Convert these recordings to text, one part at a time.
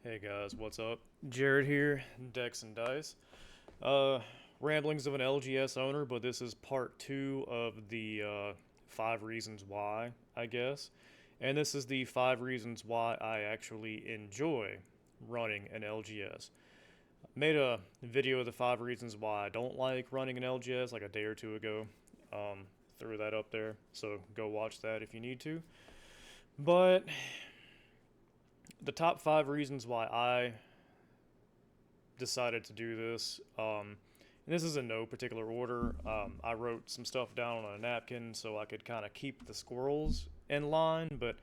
Hey guys, what's up? Jared here, Dex and Dice. Ramblings of an LGS owner, but this is part two of the 5 reasons why, I guess. And this is the 5 reasons why I actually enjoy running an LGS. Made a video of the 5 reasons why I don't like running an LGS like a day or two ago. Threw that up there, so go watch that if you need to. But the top 5 reasons why I decided to do this. And this is in no particular order. I wrote some stuff down on a napkin so I could kind of keep the squirrels in line, but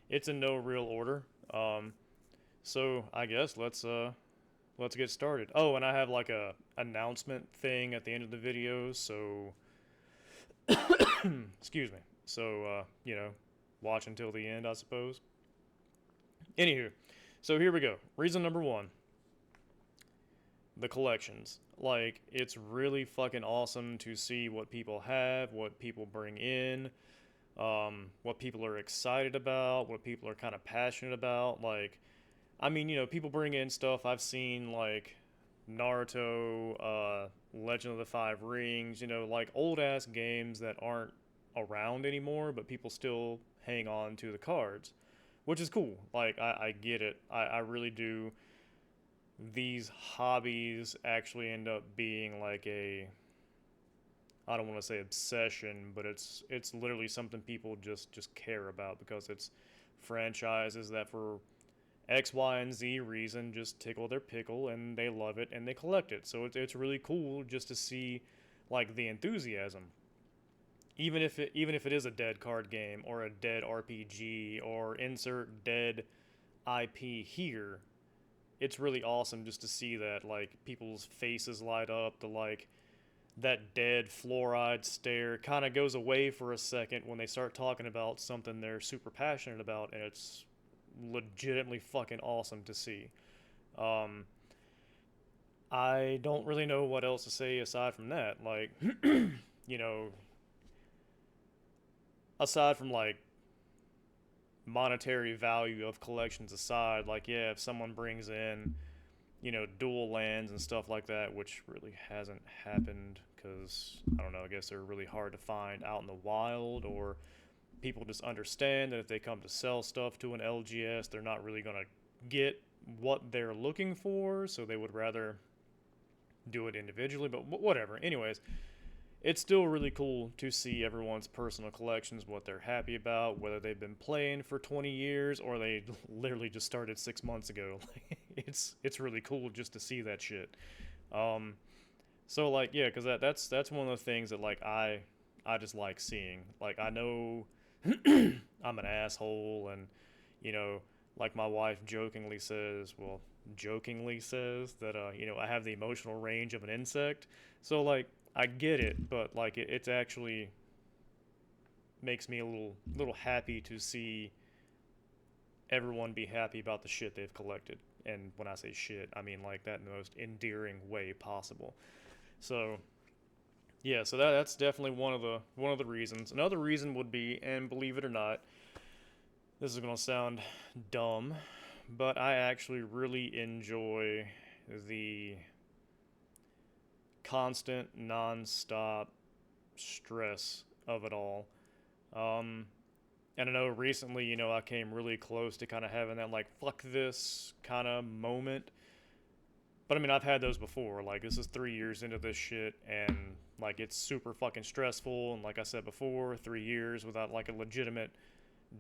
it's in no real order. So I guess let's get started. Oh, and I have like a announcement thing at the end of the video, so excuse me. So watch until the end, I suppose. Anywho, so here we go. Reason number one: the collections. Like, it's really fucking awesome to see what people have, what people bring in, what people are excited about, what people are kind of passionate about. Like, I mean, people bring in stuff I've seen, like Naruto, Legend of the Five Rings, like old ass games that aren't around anymore, but people still hang on to the cards, which is cool. Like, I get it. I really do. These hobbies actually end up being like a, I don't want to say obsession, but it's literally something people just care about because it's franchises that for X, Y, and Z reason just tickle their pickle and they love it and they collect it. So it's really cool just to see like the enthusiasm. Even if it is a dead card game or a dead RPG or insert dead IP here, it's really awesome just to see that like people's faces light up, the like that dead fluoride stare kind of goes away for a second when they start talking about something they're super passionate about, and it's legitimately fucking awesome to see. um I don't really know what else to say aside from that. Like, you know aside from like monetary value of collections aside, like, yeah, if someone brings in dual lands and stuff like that, which really hasn't happened because, I don't know, I guess they're really hard to find out in the wild, or people just understand that if they come to sell stuff to an LGS, they're not really going to get what they're looking for, so they would rather do it individually, but whatever. Anyways, it's still really cool to see everyone's personal collections, what they're happy about, whether they've been playing for 20 years or they literally just started 6 months ago. It's really cool just to see that shit. Um, so like, yeah, because that's one of the things that like I just like seeing. Like, I know I'm an asshole, and you know, like my wife jokingly says that I have the emotional range of an insect. So like, I get it, but like it's actually makes me a little happy to see everyone be happy about the shit they've collected. And when I say shit, I mean like that in the most endearing way possible. So yeah, so that's definitely one of the reasons. Another reason would be, and believe it or not, this is gonna sound dumb, but I actually really enjoy the constant, non-stop stress of it all. Um, and I know recently, I came really close to kind of having that like fuck this kind of moment. But I mean, I've had those before. Like, this is 3 years into this shit, and like it's super fucking stressful. And like I said before, 3 years without like a legitimate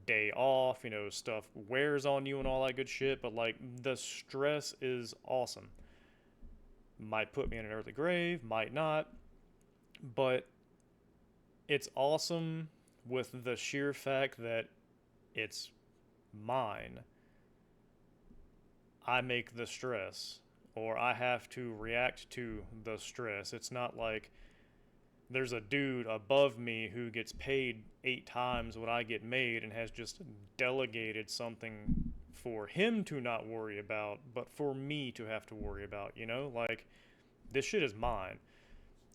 day off. Stuff wears on you and all that good shit. But like, the stress is awesome. Might put me in an early grave, might not, but it's awesome with the sheer fact that it's mine. I make the stress, or I have to react to the stress. It's not like there's a dude above me who gets paid 8 times what I get made and has just delegated something for him to not worry about, but for me to have to worry about, Like, this shit is mine.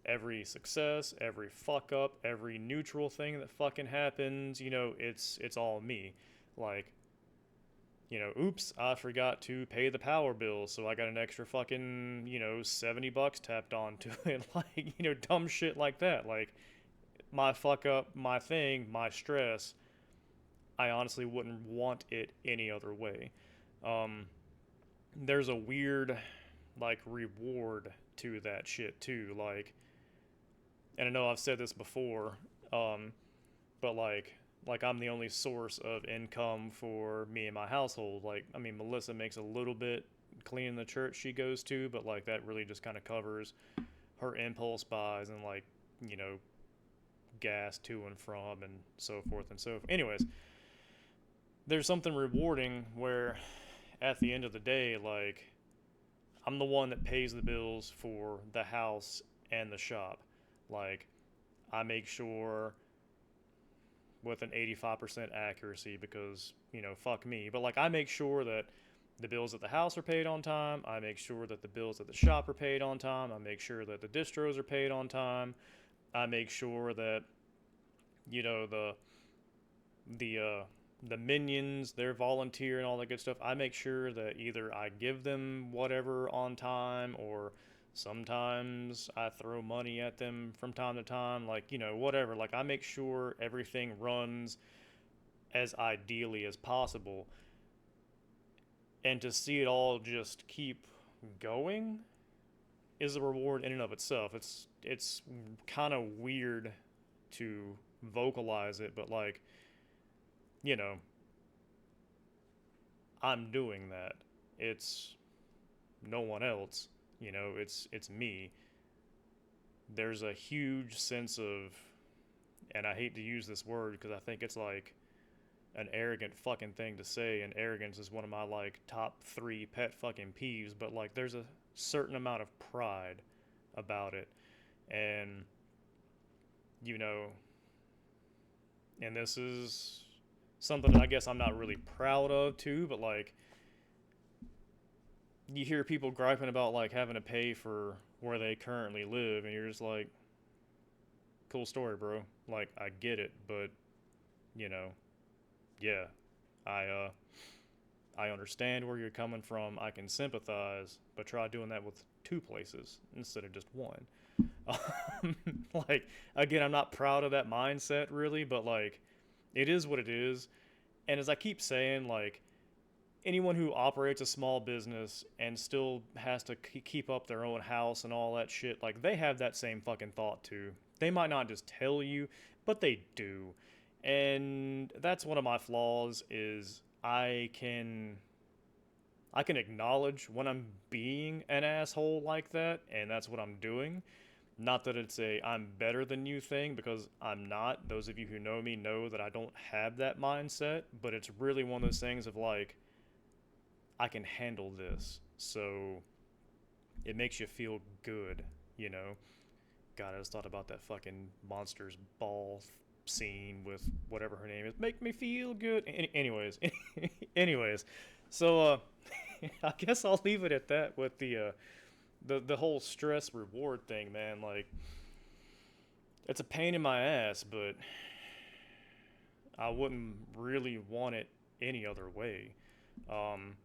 Every success, every fuck up, every neutral thing that fucking happens, it's all me. Like, oops, I forgot to pay the power bill, so I got an extra fucking, $70 tapped onto it. Like, dumb shit like that. Like, my fuck up, my thing, my stress, I honestly wouldn't want it any other way. Um, there's a weird, like, reward to that shit, too. Like, and I know I've said this before, um, but like I'm the only source of income for me and my household. Like, I mean, Melissa makes a little bit cleaning the church she goes to, but like that really just kind of covers her impulse buys and like, you know, gas to and from and so forth and so forth. Anyways, there's something rewarding where at the end of the day, like I'm the one that pays the bills for the house and the shop. Like I make sure with an 85% accuracy because, fuck me. But like I make sure that the bills at the house are paid on time. I make sure that the bills at the shop are paid on time. I make sure that the distros are paid on time. I make sure that the the uh the minions, they're volunteer and all that good stuff. I make sure that either I give them whatever on time or sometimes I throw money at them from time to time, like, whatever. Like I make sure everything runs as ideally as possible. And to see it all just keep going is a reward in and of itself. It's kind of weird to vocalize it, but like, you know, I'm doing that. It's no one else. It's me. There's a huge sense of, and I hate to use this word because I think it's like an arrogant fucking thing to say, and arrogance is one of my like top 3 pet fucking peeves, but like there's a certain amount of pride about it. And you know, and this is something I guess I'm not really proud of too, but like you hear people griping about like having to pay for where they currently live, and you're just like, cool story, bro. Like I get it, but you know, yeah, I I understand where you're coming from. I can sympathize, but try doing that with 2 places instead of just one. Like again, I'm not proud of that mindset really, but like it is what it is. And as I keep saying, like anyone who operates a small business and still has to keep up their own house and all that shit, like they have that same fucking thought too. They might not just tell you, but they do. And that's one of my flaws is I can acknowledge when I'm being an asshole like that, and that's what I'm doing. Not that it's a I'm better than you thing, because I'm not. Those of you who know me know that I don't have that mindset, but it's really one of those things of like, I can handle this. So it makes you feel good, you know? God, I just thought about that fucking Monsters Ball scene with whatever her name is. Make me feel good. Anyways, anyways, so I guess I'll leave it at that with the whole stress reward thing, man. Like, it's a pain in my ass, but I wouldn't really want it any other way. Um,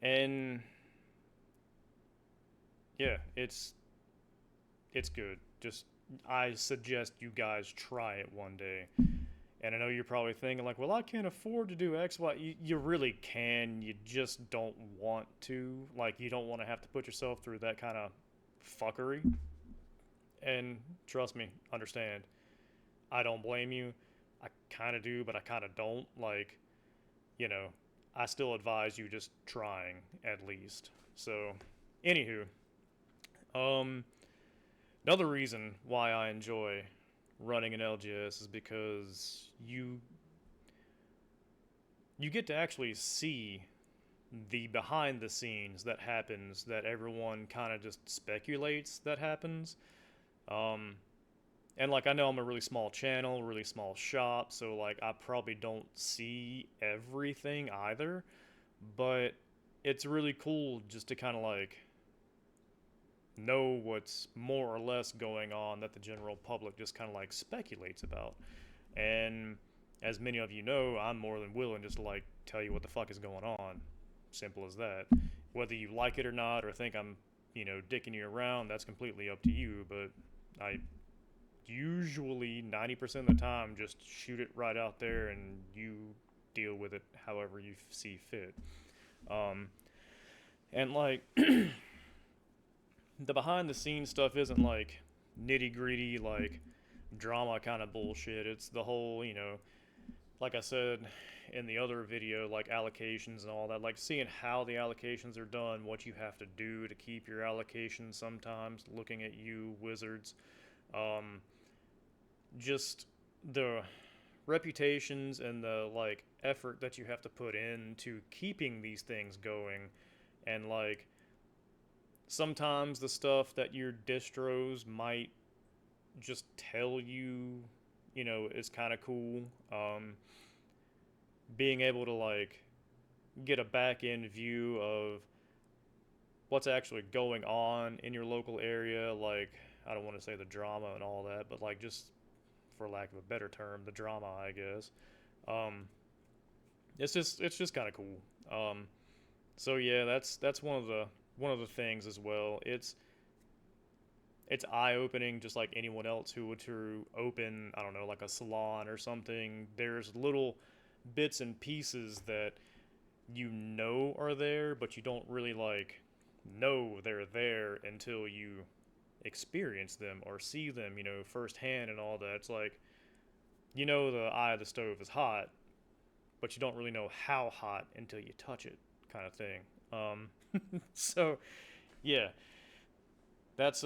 and yeah, it's good. Just I suggest you guys try it one day. And I know you're probably thinking like, well, I can't afford to do X, Y. You really can. You just don't want to. Like, you don't want to have to put yourself through that kind of fuckery. And trust me, understand. I don't blame you. I kind of do, but I kind of don't. Like, you know, I still advise you just trying at least. So, anywho, um, another reason why I enjoy running an LGS is because you get to actually see the behind the scenes that happens that everyone kind of just speculates that happens. Um, and like I know I'm a really small channel, really small shop, so like I probably don't see everything either, but it's really cool just to kind of like know what's more or less going on that the general public just kind of like speculates about. And as many of you know, I'm more than willing just to like tell you what the fuck is going on. Simple as that. Whether you like it or not, or think I'm, dicking you around, that's completely up to you. But I usually 90% of the time just shoot it right out there and you deal with it however you see fit. And like the behind the scenes stuff isn't like nitty gritty like drama kind of bullshit. It's the whole, like I said in the other video, like allocations and all that, like seeing how the allocations are done, what you have to do to keep your allocations sometimes, looking at you wizards. Just the reputations and the like effort that you have to put into keeping these things going, and like sometimes the stuff that your distros might just tell you, is kind of cool. Being able to like get a back end view of what's actually going on in your local area, like I don't want to say the drama and all that, but like just for lack of a better term, the drama, I guess. It's just kind of cool. So yeah, that's one of the things as well. It's eye opening, just like anyone else who would to open, I don't know, like a salon or something. There's little bits and pieces that are there, but you don't really like know they're there until you experience them or see them, firsthand and all that. It's like, the eye of the stove is hot, but you don't really know how hot until you touch it, kind of thing. So, yeah, that's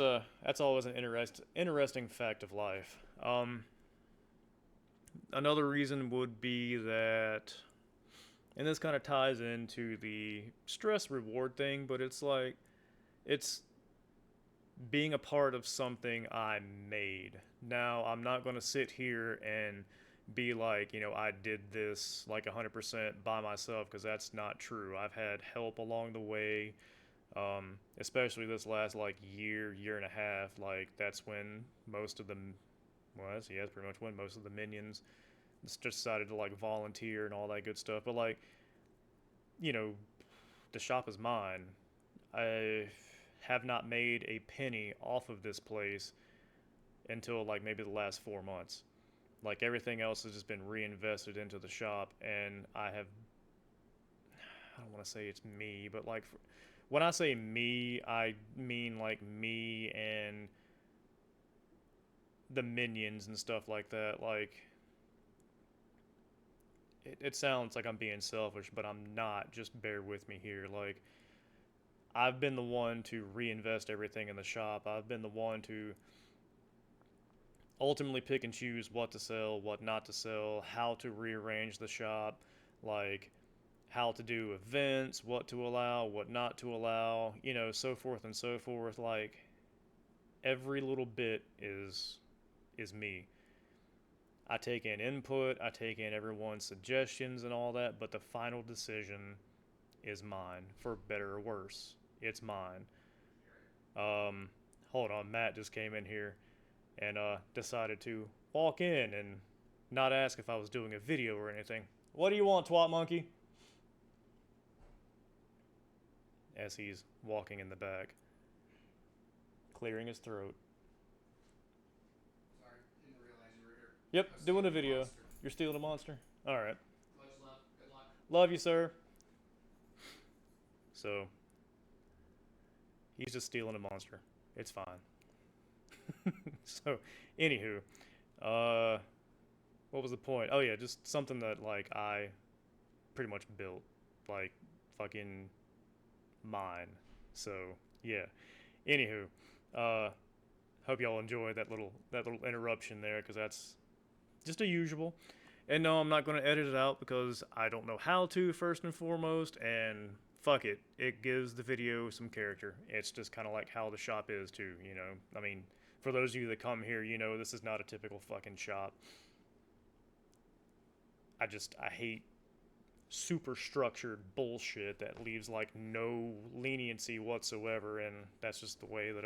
always an interesting fact of life. Another reason would be that, and this kind of ties into the stress reward thing, but it's like it's being a part of something I made. Now, I'm not going to sit here and be like, I did this like 100% by myself, because that's not true. I've had help along the way, especially this last like year and a half. Like, that's when most of the, well, that's pretty much when most of the minions just decided to like volunteer and all that good stuff. But like, the shop is mine. I have not made a penny off of this place until like maybe the last 4 months. Like, everything else has just been reinvested into the shop, and I don't want to say it's me, but like when I say me, I mean like me and the minions and stuff like that. Like, it sounds like I'm being selfish, but I'm not. Just bear with me here. Like, I've been the one to reinvest everything in the shop. I've been the one to ultimately pick and choose what to sell, what not to sell, how to rearrange the shop, like how to do events, what to allow, what not to allow, so forth and so forth. Like, every little bit is me. I take in input, I take in everyone's suggestions and all that, but the final decision is mine, for better or worse. It's mine. Hold on, Matt just came in here and decided to walk in and not ask if I was doing a video or anything. What do you want, twat monkey? As he's walking in the back, clearing his throat. Sorry, didn't realize you were here. Yep, doing a video. Monster. You're stealing a monster? Alright. Much love. Good luck. Love you, sir. So, he's just stealing a monster. It's fine. So, anywho, what was the point? Oh yeah, just something that like I pretty much built, like fucking mine. So yeah. Anywho, hope y'all enjoyed that little interruption there, because that's just a usual. And no, I'm not going to edit it out because I don't know how to, first and foremost, and fuck it. It gives the video some character. It's just kind of like how the shop is too, I mean, for those of you that come here, this is not a typical fucking shop. I hate super structured bullshit that leaves like no leniency whatsoever, and that's just the way that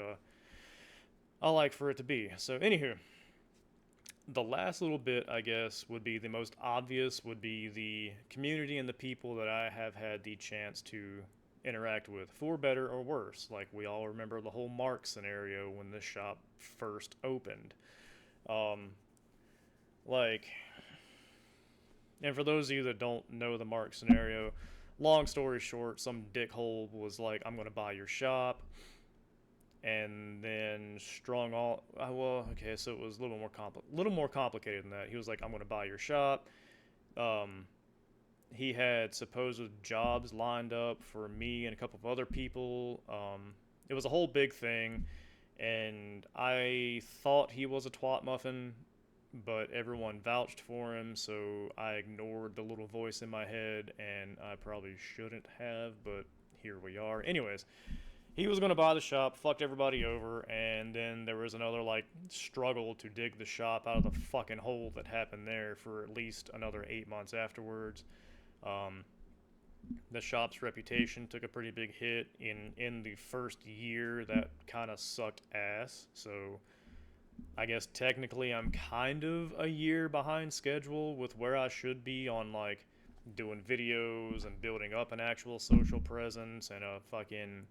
I like for it to be. So anywho, the last little bit, I guess, would be the most obvious, would be the community and the people that I have had the chance to interact with, for better or worse. Like, we all remember the whole Mark scenario when this shop first opened. Um, like, and for those of you that don't know the Mark scenario, long story short, some dickhole was like, I'm going to buy your shop. And then strung all, well, okay, so it was a little more complicated than that. He was like, I'm going to buy your shop. Um, he had supposed jobs lined up for me and a couple of other people. It was a whole big thing, and I thought he was a twat muffin, but everyone vouched for him, so I ignored the little voice in my head, and I probably shouldn't have, but here we are. Anyways, he was going to buy the shop, fucked everybody over, and then there was another, like, struggle to dig the shop out of the fucking hole that happened there for at least another 8 months afterwards. Um, the shop's reputation took a pretty big hit in the first year. That kind of sucked ass. So I guess technically I'm kind of a year behind schedule with where I should be on, like, doing videos and building up an actual social presence and a fucking,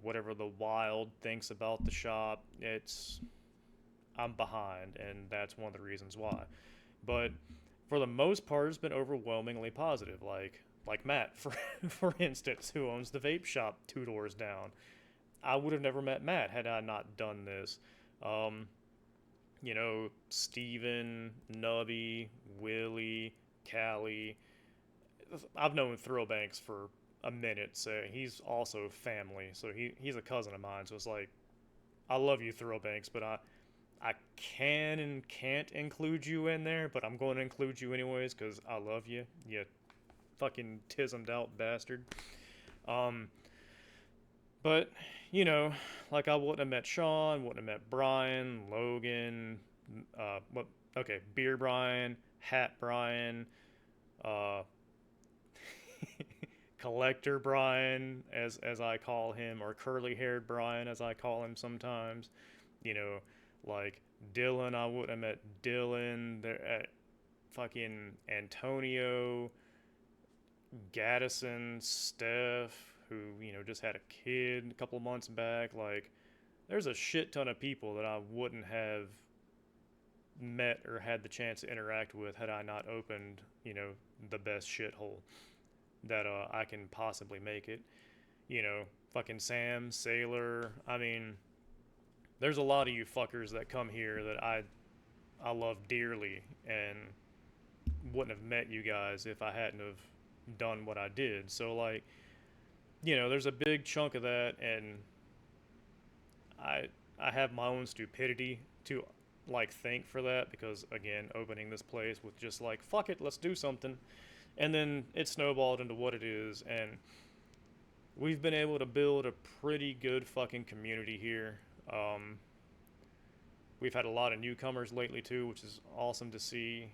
whatever the wild thinks about the shop. I'm behind, and that's one of the reasons why. But for the most part, it's been overwhelmingly positive. Like Matt, for instance, who owns the vape shop 2 doors down. I would have never met Matt had I not done this. Um, Steven, Nubby, Willie, Callie. I've known Throwbanks for a minute, so he's also family. So he's a cousin of mine. So it's like, I love you, Throwbanks, but I can and can't include you in there, but I'm going to include you anyways because I love you, you fucking tismed out bastard. Um, but, like, I wouldn't have met Sean, wouldn't have met Brian, Logan, what? Okay, Beer Brian, Hat Brian, uh, Collector Brian, as I call him, or curly haired Brian, as I call him sometimes. You know, like Dylan, I would have met Dylan. There at fucking Antonio, Gaddison, Steph, who just had a kid a couple months back. Like, there's a shit ton of people that I wouldn't have met or had the chance to interact with had I not opened the best shithole that I can possibly make it. Fucking Sam, Sailor. I mean, there's a lot of you fuckers that come here that I love dearly and wouldn't have met you guys if I hadn't have done what I did. So, like, there's a big chunk of that, and I I have my own stupidity to, like, thank for that, because again, opening this place with just like, fuck it, let's do something, and then it snowballed into what it is, and we've been able to build a pretty good fucking community here. We've had a lot of newcomers lately too, which is awesome to see.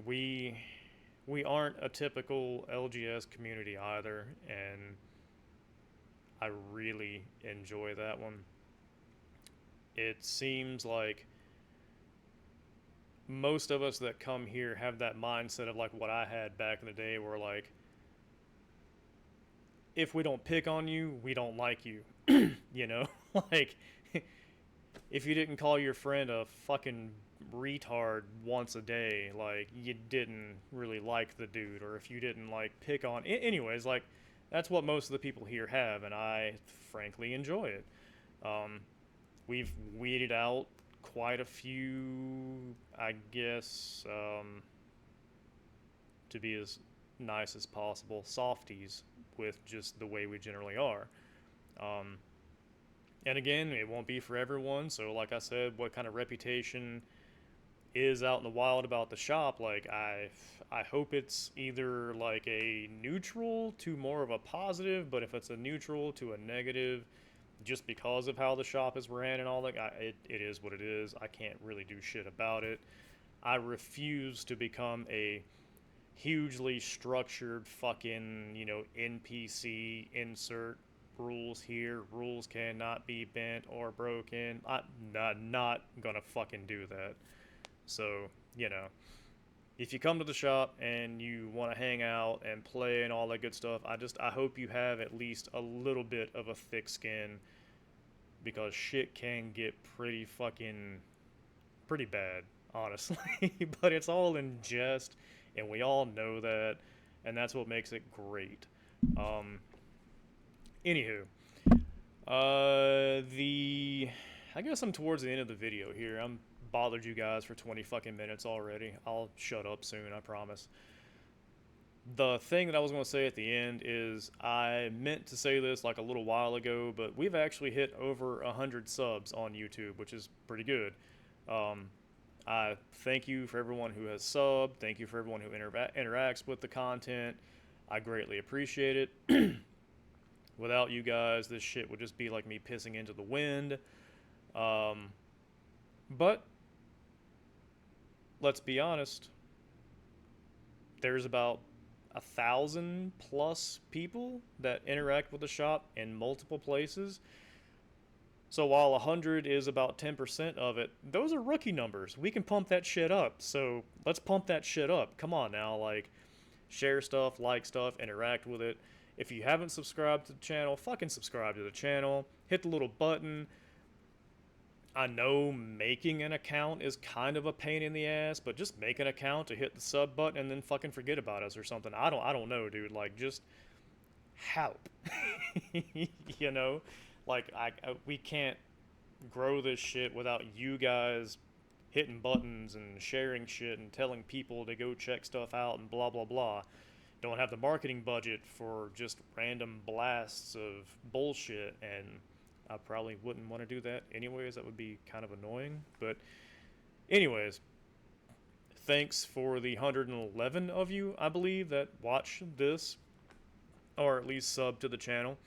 We we aren't a typical LGS community either, and I really enjoy that one. It seems like most of us that come here have that mindset of like what I had back in the day, where like, if we don't pick on you, we don't like you. you know? Like, if you didn't call your friend a fucking retard once a day, like, you didn't really like the dude, or if you didn't like pick on anyways, like, that's what most of the people here have, and I frankly enjoy it. um, we've weeded out quite a few, I guess, to be as nice as possible, softies with just the way we generally are. um, and again, it won't be for everyone, so like I said, what kind of reputation is out in the wild about the shop, like, I hope it's either like a neutral to more of a positive, but if it's a neutral to a negative, just because of how the shop is ran and all that, it is what it is. I can't really do shit about it. I refuse to become a hugely structured fucking, NPC insert rules here. Rules cannot be bent or broken. I'm not gonna fucking do that. So, you know, if you come to the shop and you want to hang out and play and all that good stuff, I hope you have at least a little bit of a thick skin, because shit can get pretty bad, honestly. But it's all in jest, and we all know that, and that's what makes it great. Um, Anywho, the I guess I'm towards the end of the video here. I'm bothered you guys for 20 fucking minutes already. I'll shut up soon, I promise. The thing that I was going to say at the end is I meant to say this like a little while ago, but we've actually hit over 100 subs on YouTube, which is pretty good. Um, I thank you for everyone who has subbed. Thank you for everyone who interacts with the content. I greatly appreciate it. Without you guys, this shit would just be like me pissing into the wind. Um, but let's be honest, there's about 1,000+ people that interact with the shop in multiple places. So while 100 is about 10% of it, those are rookie numbers. We can pump that shit up. So let's pump that shit up. Come on now, like, share stuff, like stuff, interact with it. If you haven't subscribed to the channel, fucking subscribe to the channel. Hit the little button. I know making an account is kind of a pain in the ass, but just make an account to hit the sub button and then fucking forget about us or something. I don't know, dude. Like, just help. You know? Like, we can't grow this shit without you guys hitting buttons and sharing shit and telling people to go check stuff out and blah blah blah. Don't have the marketing budget for just random blasts of bullshit, and I probably wouldn't want to do that anyways. That would be kind of annoying. But anyways, thanks for the 111 of you, I believe, that watch this, or at least sub to the channel.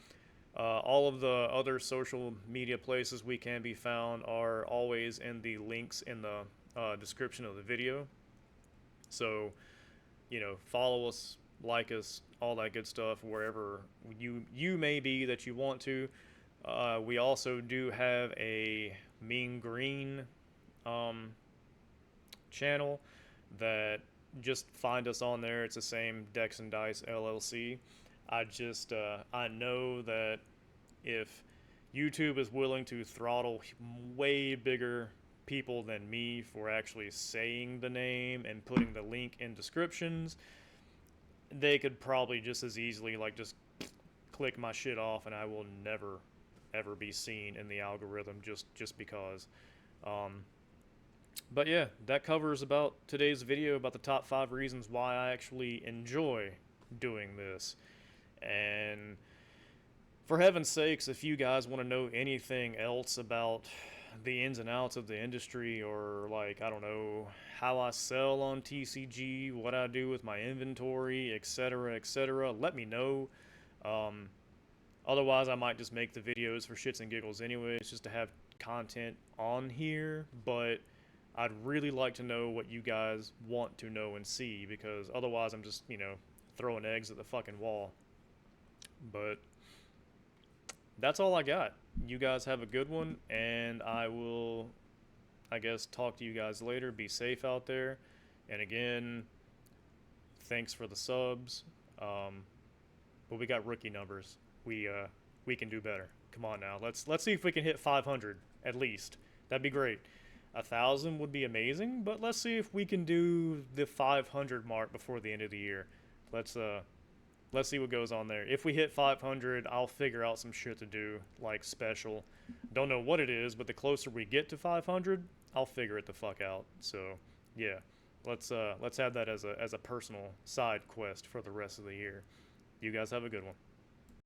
All of the other social media places we can be found are always in the links in the description of the video. So, you know, follow us, like us, all that good stuff wherever you may be that you want to. We also do have a Mean Green channel that just find us on there. It's the same Dex and Dice LLC. I know that if YouTube is willing to throttle way bigger people than me for actually saying the name and putting the link in descriptions, they could probably just as easily like just click my shit off and I will never ever be seen in the algorithm just because. But yeah, that covers about today's video about the top 5 reasons why I actually enjoy doing this. And for heaven's sakes, if you guys want to know anything else about the ins and outs of the industry, or like, I don't know, how I sell on TCG, what I do with my inventory, etc., let me know. Otherwise, I might just make the videos for shits and giggles anyways, just to have content on here. But I'd really like to know what you guys want to know and see, because otherwise I'm just, you know, throwing eggs at the fucking wall. But that's all I got. You guys have a good one, and I will, I guess, talk to you guys later. Be safe out there. And again, thanks for the subs. But we got rookie numbers. We can do better. Come on now. Let's see if we can hit 500 at least. That'd be great. 1,000 would be amazing, but let's see if we can do the 500 mark before the end of the year. Let's see what goes on there. If we hit 500, I'll figure out some shit to do, like special. Don't know what it is, but the closer we get to 500, I'll figure it the fuck out. So, yeah, let's have that as a personal side quest for the rest of the year. You guys have a good one.